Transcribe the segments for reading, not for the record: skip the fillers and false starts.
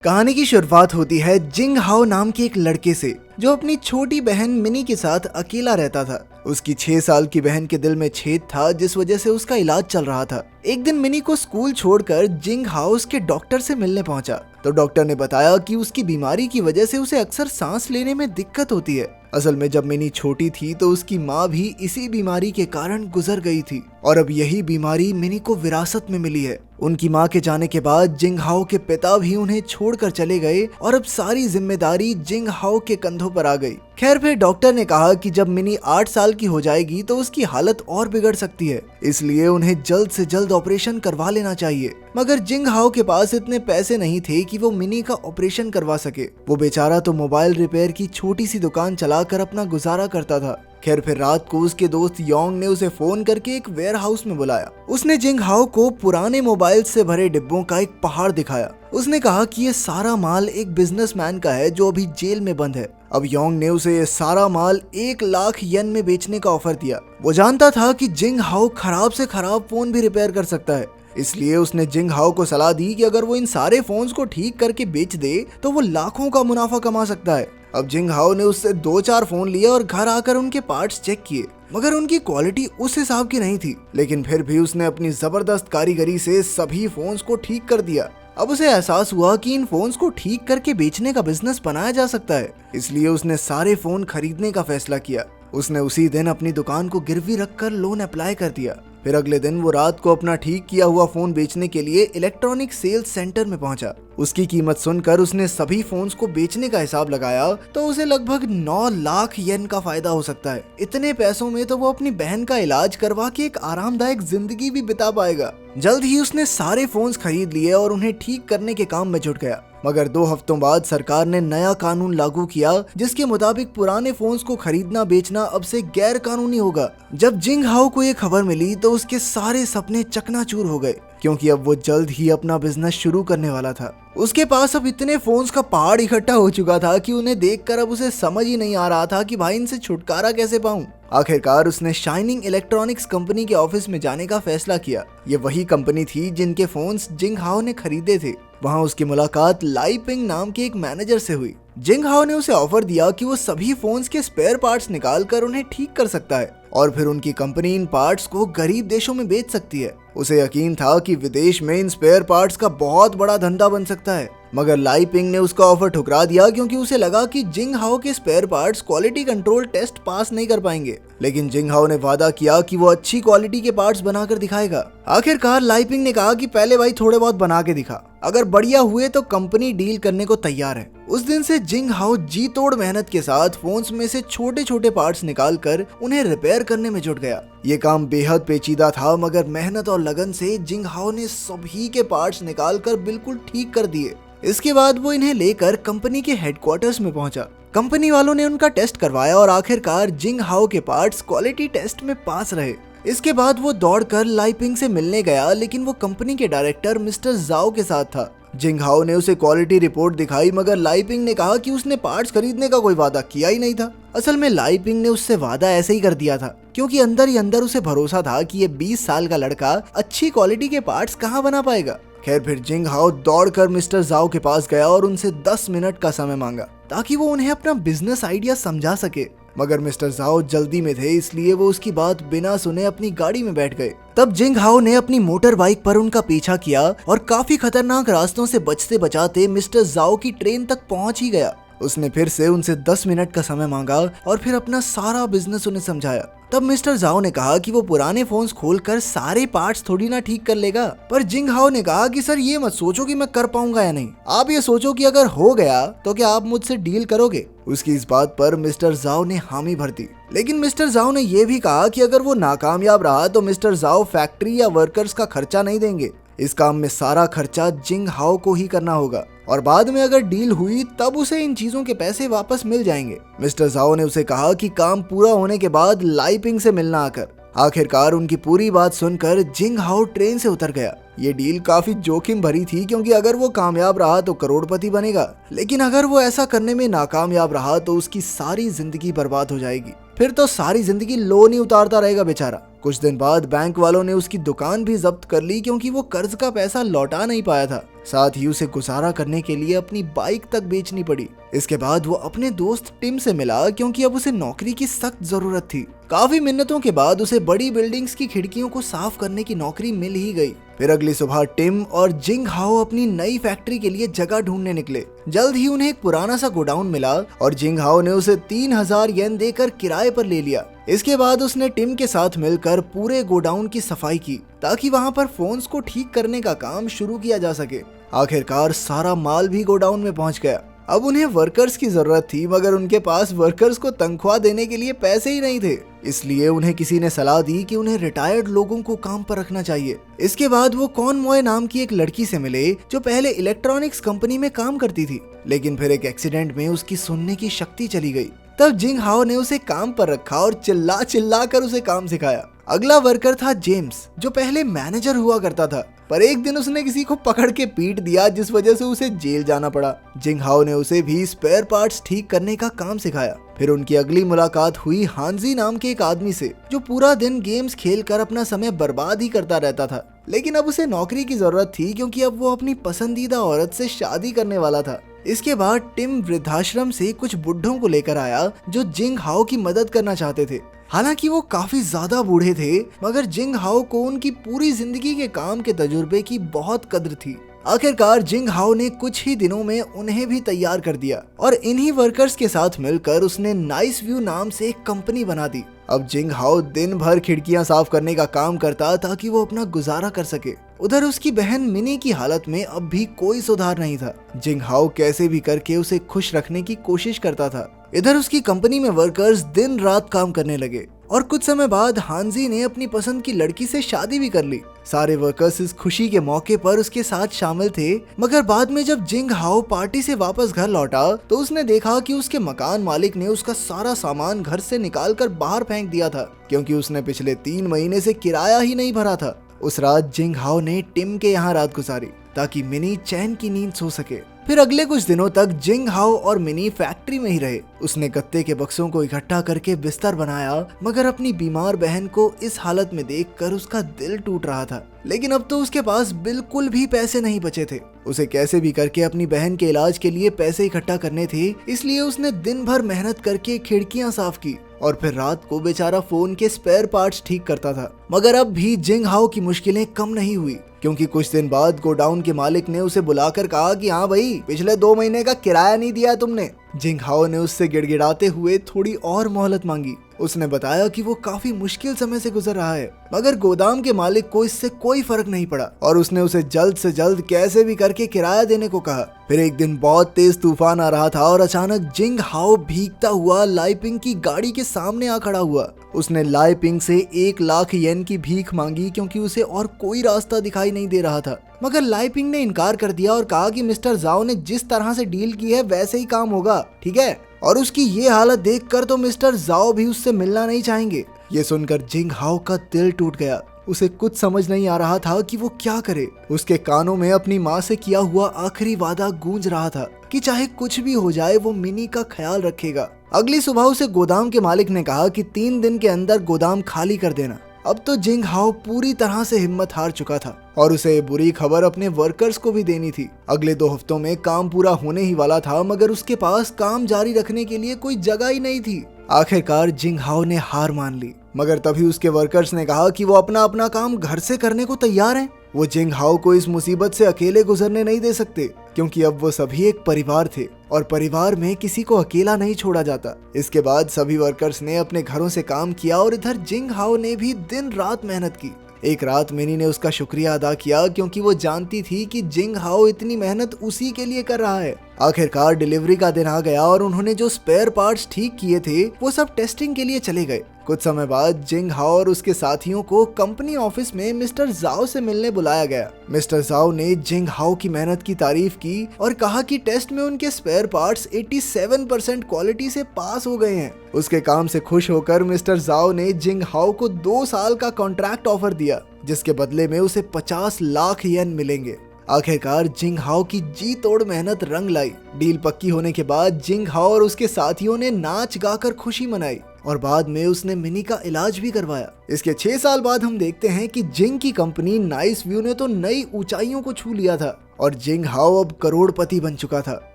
कहानी की शुरुआत होती है जिंग हाओ नाम के एक लड़के से जो अपनी छोटी बहन मिनी के साथ अकेला रहता था। उसकी 6 साल की बहन के दिल में छेद था जिस वजह से उसका इलाज चल रहा था। एक दिन मिनी को स्कूल छोड़कर जिंग हाओ उसके डॉक्टर से मिलने पहुंचा तो डॉक्टर ने बताया कि उसकी बीमारी की वजह से उसे अक्सर सांस लेने में दिक्कत होती है। असल में जब मिनी छोटी थी तो उसकी माँ भी इसी बीमारी के कारण गुजर गई थी और अब यही बीमारी मिनी को विरासत में मिली है। उनकी माँ के जाने के बाद जिंग हाओ के पिता भी उन्हें छोड़कर चले गए और अब सारी जिम्मेदारी जिंग हाओ के कंधों पर आ गई। खैर फिर डॉक्टर ने कहा कि जब मिनी 8 साल की हो जाएगी तो उसकी हालत और बिगड़ सकती है, इसलिए उन्हें जल्द से जल्द ऑपरेशन करवा लेना चाहिए। मगर जिंग हाओ के पास इतने पैसे नहीं थे कि वो मिनी का ऑपरेशन करवा सके। वो बेचारा तो मोबाइल रिपेयर की छोटी सी दुकान चलाकर अपना गुजारा करता था। खैर फिर रात को उसके दोस्त योंग ने उसे फोन करके एक वेयर हाउस में बुलाया। उसने जिंग हाओ को पुराने मोबाइल से भरे डिब्बों का एक पहाड़ दिखाया। उसने कहा कि ये सारा माल एक बिजनेसमैन का है जो अभी जेल में बंद है। अब योंग ने उसे ये सारा माल 1 लाख येन में बेचने का ऑफर दिया। वो जानता था कि जिंग हाओ खराब से खराब फोन भी रिपेयर कर सकता है, इसलिए उसने जिंग हाओ को सलाह दी कि अगर वो इन सारे फोन्स को ठीक करके बेच दे तो वो लाखों का मुनाफा कमा सकता है। अब जिंग हाओ ने उससे 2-4 फोन लिए और घर आकर उनके पार्ट्स चेक किए, मगर उनकी क्वालिटी उस हिसाब की नहीं थी। लेकिन फिर भी उसने अपनी जबरदस्त कारीगरी से सभी फोन्स को ठीक कर दिया। अब उसे एहसास हुआ कि इन फोन्स को ठीक करके बेचने का बिजनेस बनाया जा सकता है, इसलिए उसने सारे फोन खरीदने का फैसला किया। उसने उसी दिन अपनी दुकान को गिरवी रखकर लोन अप्लाई कर दिया। फिर अगले दिन वो रात को अपना ठीक किया हुआ फोन बेचने के लिए इलेक्ट्रॉनिक सेल्स सेंटर में पहुंचा। उसकी कीमत सुनकर उसने सभी फोन्स को बेचने का हिसाब लगाया तो उसे लगभग 9 लाख येन का फायदा हो सकता है। इतने पैसों में तो वो अपनी बहन का इलाज करवा के एक आरामदायक जिंदगी भी बिता पाएगा। जल्द ही उसने सारे फोन्स खरीद लिए और उन्हें ठीक करने के काम में जुट गया। मगर 2 हफ्तों बाद सरकार ने नया कानून लागू किया जिसके मुताबिक पुराने फोन्स को खरीदना बेचना अब से गैर कानूनी होगा। जब जिंग हाओ को ये खबर मिली तो उसके सारे सपने चकनाचूर हो गए, क्योंकि अब वो जल्द ही अपना बिजनेस शुरू करने वाला था। उसके पास अब इतने फोन्स का पहाड़ इकट्ठा हो चुका था कि उन्हें देखकर अब उसे समझ ही नहीं आ रहा था कि भाई इनसे छुटकारा कैसे पाऊं। आखिरकार उसने शाइनिंग इलेक्ट्रॉनिक्स कंपनी के ऑफिस में जाने का फैसला किया। ये वही कंपनी थी जिनके फोन्स जिंग हाओ ने खरीदे थे। वहाँ उसकी मुलाकात लाई पिंग नाम के एक मैनेजर से हुई। जिंग हाओ ने उसे ऑफर दिया कि वो सभी फोन्स के स्पेयर पार्ट्स निकाल कर उन्हें ठीक कर सकता है और फिर उनकी कंपनी इन पार्ट्स को गरीब देशों में बेच सकती है। उसे यकीन था कि विदेश में इन स्पेयर पार्ट्स का बहुत बड़ा धंधा बन सकता है, मगर लाई पिंग ने उसका ऑफर ठुकरा दिया क्योंकि उसे लगा कि जिंग हाओ के spare parts quality control test pass नहीं कर पाएंगे। लेकिन जिंग हाओ ने वादा किया कि वो अच्छी क्वालिटी के पार्ट्स बनाकर दिखाएगा। आखिरकार लाई पिंग ने कहा कि पहले भाई थोड़े बहुत बना के दिखा, अगर बढ़िया हुए तो कंपनी डील करने को तैयार है। उस दिन से जिंग हाओ जी तोड़ मेहनत के साथ फोन्स में से छोटे छोटे पार्ट्स निकालकर उन्हें रिपेयर करने में जुट गया। ये काम बेहद पेचीदा था, मगर मेहनत और लगन से जिंग हाओ ने सभी के पार्ट्स निकालकर बिल्कुल ठीक कर दिए। इसके बाद वो इन्हें लेकर कंपनी के हेडक्वार्टर्स में पहुंचा। कंपनी वालों ने उनका टेस्ट करवाया और आखिरकार जिंग हाओ के पार्ट्स क्वालिटी टेस्ट में पास रहे। इसके बाद वो दौड़कर लाई पिंग से मिलने गया, लेकिन वो कंपनी के डायरेक्टर मिस्टर जाओ के साथ था। जिंग हाओ ने उसे क्वालिटी रिपोर्ट दिखाई, मगर लाई पिंग ने कहा कि उसने पार्ट्स खरीदने का कोई वादा किया ही नहीं था। असल में लाई पिंग ने उससे वादा ऐसे ही कर दिया था क्योंकि अंदर ही अंदर उसे भरोसा था कि ये 20 साल का लड़का अच्छी क्वालिटी के पार्ट्स कहाँ बना पाएगा। खैर फिर जिंग हाओ दौड़कर मिस्टर जाओ के पास गया और उनसे 10 मिनट का समय मांगा ताकि वो उन्हें अपना बिजनेस आइडिया समझा सके। मगर मिस्टर जाओ जल्दी में थे, इसलिए वो उसकी बात बिना सुने अपनी गाड़ी में बैठ गए। तब जिंग हाओ ने अपनी मोटर बाइक पर उनका पीछा किया और काफी खतरनाक रास्तों से बचते बचाते मिस्टर जाओ की ट्रेन तक पहुंच ही गया। उसने फिर से उनसे 10 मिनट का समय मांगा और फिर अपना सारा बिजनेस उन्हें समझाया। तब मिस्टर जाओ ने कहा कि वो पुराने फोन्स खोलकर सारे पार्ट्स थोड़ी ना ठीक कर लेगा, पर जिंग हाओ ने कहा कि सर ये मत सोचो कि मैं कर पाऊंगा या नहीं, आप ये सोचो कि अगर हो गया तो क्या आप मुझसे डील करोगे। उसकी इस बात पर मिस्टर जाओ ने हामी भर दी। लेकिन मिस्टर जाओ ने यह भी कहा कि अगर वो नाकामयाब रहा तो मिस्टर जाओ फैक्ट्री या वर्कर्स का खर्चा नहीं देंगे। इस काम में सारा खर्चा जिंग हाओ को ही करना होगा और बाद में अगर डील हुई तब उसे इन चीजों के पैसे वापस मिल जाएंगे। मिस्टर जाओ ने उसे कहा कि काम पूरा होने के बाद लाई पिंग से मिलना आकर। आखिरकार उनकी पूरी बात सुनकर जिंग हाओ ट्रेन से उतर गया। ये डील काफी जोखिम भरी थी क्योंकि अगर वो कामयाब रहा तो करोड़पति बनेगा, लेकिन अगर वो ऐसा करने में नाकामयाब रहा तो उसकी सारी जिंदगी बर्बाद हो जाएगी। फिर तो सारी जिंदगी लोन ही उतारता रहेगा बेचारा। कुछ दिन बाद बैंक वालों ने उसकी दुकान भी जब्त कर ली क्योंकि वो कर्ज का पैसा लौटा नहीं पाया था। साथ ही उसे गुजारा करने के लिए अपनी बाइक तक बेचनी पड़ी। इसके बाद वो अपने दोस्त टिम से मिला क्योंकि अब उसे नौकरी की सख्त जरूरत थी। काफी मिन्नतों के बाद उसे बड़ी बिल्डिंग्स की खिड़कियों को साफ करने की नौकरी मिल ही गई। फिर अगली सुबह टिम और जिंग हाओ अपनी नई फैक्ट्री के लिए जगह ढूंढने निकले। जल्द ही उन्हें एक पुराना सा गोडाउन मिला और जिंग हाओ ने उसे 3000 येन देकर किराए पर ले लिया। इसके बाद उसने टिम के साथ मिलकर पूरे गोडाउन की सफाई की ताकि वहां पर फोन्स को ठीक करने का काम शुरू किया जा सके। आखिरकार सारा माल भी गोडाउन में पहुंच गया। अब उन्हें वर्कर्स की जरूरत थी, मगर उनके पास वर्कर्स को तनख्वाह देने के लिए पैसे ही नहीं थे। इसलिए उन्हें किसी ने सलाह दी कि उन्हें रिटायर्ड लोगों को काम पर रखना चाहिए। इसके बाद वो कॉन मॉय नाम की एक लड़की से मिले जो पहले इलेक्ट्रॉनिक्स कंपनी में काम करती थी, लेकिन फिर एक एक्सीडेंट में उसकी सुनने की शक्ति चली गई। तब जिंग हाओ ने उसे काम पर रखा और चिल्ला चिल्ला कर उसे काम सिखाया। अगला वर्कर था जेम्स, जो पहले मैनेजर हुआ करता था, पर एक दिन उसने किसी को पकड़ के पीट दिया जिस वजह से उसे जेल जाना पड़ा। जिंग हाओ ने उसे भी स्पेयर पार्ट्स ठीक करने का काम सिखाया। फिर उनकी अगली मुलाकात हुई हांजी नाम के एक आदमी से, जो पूरा दिन गेम्स खेलकर अपना समय बर्बाद ही करता रहता था। लेकिन अब उसे नौकरी की जरूरत थी क्योंकि अब वो अपनी पसंदीदा औरत से शादी करने वाला था। इसके बाद टिम वृद्धाश्रम से कुछ बुढ़ों को लेकर आया जो जिंग हाओ की मदद करना चाहते थे। हालांकि वो काफी ज्यादा बूढ़े थे, मगर जिंग हाओ को उनकी पूरी जिंदगी के काम के तजुर्बे की बहुत कद्र थी। आखिरकार जिंग हाओ ने कुछ ही दिनों में उन्हें भी तैयार कर दिया और इन्हीं वर्कर्स के साथ मिलकर उसने नाइस व्यू नाम से एक कंपनी बना दी। अब जिंग हाओ दिन भर खिड़कियां साफ करने का काम करता ताकि वो अपना गुजारा कर सके। उधर उसकी बहन मिनी की हालत में अब भी कोई सुधार नहीं था। जिंग हाओ कैसे भी करके उसे खुश रखने की कोशिश करता था। इधर उसकी कंपनी में वर्कर्स दिन रात काम करने लगे और कुछ समय बाद हांजी ने अपनी पसंद की लड़की से शादी भी कर ली। सारे वर्कर्स इस खुशी के मौके पर उसके साथ शामिल थे, मगर बाद में जब जिंग हाओ पार्टी से वापस घर लौटा तो उसने देखा कि उसके मकान मालिक ने उसका सारा सामान घर से निकालकर बाहर फेंक दिया था, क्योंकि उसने पिछले 3 महीने से किराया ही नहीं भरा था। उस रात जिंग हाओ ने टिम के यहाँ रात गुजारी ताकि मिनी चैन की नींद सो सके। फिर अगले कुछ दिनों तक जिंग हाओ और मिनी फैक्ट्री में ही रहे। उसने गत्ते के बक्सों को इकट्ठा करके बिस्तर बनाया, मगर अपनी बीमार बहन को इस हालत में देखकर उसका दिल टूट रहा था। लेकिन अब तो उसके पास बिल्कुल भी पैसे नहीं बचे थे। उसे कैसे भी करके अपनी बहन के इलाज के लिए पैसे इकट्ठा करने थे, इसलिए उसने दिन भर मेहनत करके खिड़कियां साफ की और फिर रात को बेचारा फोन के स्पेयर पार्ट्स ठीक करता था। मगर अब भी जिंग हाओ की मुश्किलें कम नहीं हुई, क्योंकि कुछ दिन बाद गोडाउन के मालिक ने उसे बुलाकर कहा कि हाँ भाई, पिछले 2 महीने का किराया नहीं दिया तुमने। जिंग हाओ ने उससे गिड़गिड़ाते हुए थोड़ी और मोहलत मांगी। उसने बताया कि वो काफी मुश्किल समय से गुजर रहा है, मगर गोदाम के मालिक को इससे कोई फर्क नहीं पड़ा और उसने उसे जल्द से जल्द कैसे भी करके किराया देने को कहा। फिर एक दिन बहुत तेज तूफान आ रहा था और अचानक जिंग हाओ भीगता हुआ लाइपिंग की गाड़ी के सामने आ खड़ा हुआ। उसने लाइपिंग से 1 लाख येन की भीख मांगी क्योंकि उसे और कोई रास्ता दिखाई नहीं दे रहा था, मगर लाइपिंग ने इनकार कर दिया और कहा कि मिस्टर जाओ ने जिस तरह से डील की है वैसे ही काम होगा, ठीक है। और उसकी ये हालत देखकर तो मिस्टर जाओ भी उससे मिलना नहीं चाहेंगे। ये सुनकर जिंग हाओ का दिल टूट गया। उसे कुछ समझ नहीं आ रहा था कि वो क्या करे। उसके कानों में अपनी माँ से किया हुआ आखिरी वादा गूंज रहा था कि चाहे कुछ भी हो जाए वो मिनी का ख्याल रखेगा। अगली सुबह उसे गोदाम के मालिक ने कहा कि 3 दिन के अंदर गोदाम खाली कर देना। अब तो जिंग हाओ पूरी तरह से हिम्मत हार चुका था और उसे ये बुरी खबर अपने वर्कर्स को भी देनी थी। अगले 2 हफ्तों में काम पूरा होने ही वाला था, मगर उसके पास काम जारी रखने के लिए कोई जगह ही नहीं थी। आखिरकार जिंग हाओ ने हार मान ली, मगर तभी उसके वर्कर्स ने कहा कि वो अपना अपना काम घर से करने को तैयार हैं। वो जिंग हाओ को इस मुसीबत से अकेले गुजरने नहीं दे सकते, क्योंकि अब वो सभी एक परिवार थे और परिवार में किसी को अकेला नहीं छोड़ा जाता। इसके बाद सभी वर्कर्स ने अपने घरों से काम किया और इधर जिंग हाओ ने भी दिन रात मेहनत की। एक रात मिनी ने उसका शुक्रिया अदा किया, क्योंकि वो जानती थी कि जिंग हाओ इतनी मेहनत उसी के लिए कर रहा है। आखिरकार डिलीवरी का दिन आ गया और उन्होंने जो स्पेयर पार्ट्स ठीक किए थे वो सब टेस्टिंग के लिए चले गए। कुछ समय बाद जिंग हाओ और उसके साथियों को कंपनी ऑफिस में मिस्टर जाओ से मिलने बुलाया गया। मिस्टर जाओ ने जिंग हाओ की मेहनत की तारीफ की और कहा कि टेस्ट में उनके स्पेयर पार्ट्स 87% क्वालिटी से पास हो गए हैं। उसके काम से खुश होकर मिस्टर जाओ ने जिंग हाओ को 2 साल का कॉन्ट्रैक्ट ऑफर दिया, जिसके बदले में उसे 50 लाख येन मिलेंगे। आखिरकार जिंग हाओ की जी तोड़ मेहनत रंग लाई। डील पक्की होने के बाद जिंग हाओ और उसके साथियों ने नाच गाकर खुशी मनाई और बाद में उसने मिनी का इलाज भी करवाया। इसके 6 साल बाद हम देखते हैं कि जिंग की कंपनी नाइस व्यू ने तो नई ऊंचाइयों को छू लिया था और जिंग हाओ अब करोड़पति बन चुका था।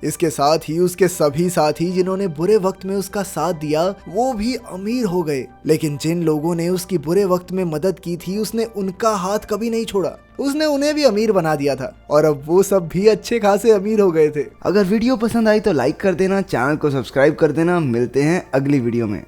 इसके साथ ही उसके सभी साथी जिन्होंने बुरे वक्त में उसका साथ दिया वो भी अमीर हो गए। लेकिन जिन लोगों ने उसकी बुरे वक्त में मदद की थी उसने उनका हाथ कभी नहीं छोड़ा। उसने उन्हें भी अमीर बना दिया था और अब वो सब भी अच्छे खासे अमीर हो गए थे। अगर वीडियो पसंद आई तो लाइक कर देना, चैनल को सब्सक्राइब कर देना। मिलते हैं अगली वीडियो में।